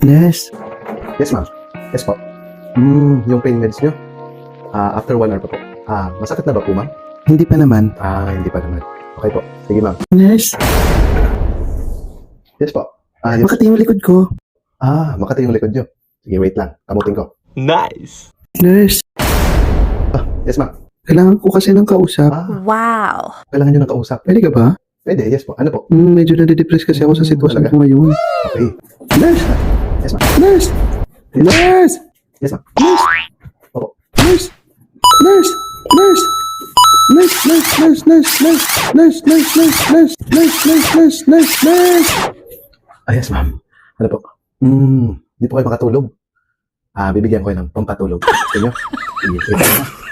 Nurse, Yes, ma'am. Yes po. Yung pain meds nyo, after 1 hour pa po. Masakit na ba po, ma'am? hindi pa naman. Hindi pa naman. Okay po. Sige, ma'am. Nurse, Yes po. Yes. makati yung likod ko. Makati yung likod nyo. Sige, wait lang. Kamutin ko. Nice. Nurse, Yes, ma'am. kailangan ko kasi ng kausap. Wow. Kailangan nyo ng kausap. Pwede ka ba? Pwede, yes po. Ano po? Medyo nade-depress kasi ako sa sitwasyon Talaga? ko ngayon. Okay. Nurse, Yes, ma'am. nurse, nurse, Yes, ma'am. Opo. nurse, nurse, nurse. Nurse, nurse, nurse, nurse, nurse, nurse, nurse, nurse, nurse, nurse, nurse, nurse, nurse, nurse. Yes, ma'am. Ano po? Hindi po kayo makatulog. Bibigyan ko kayo ng pampatulog. Gusto nyo? Sige, wait lang.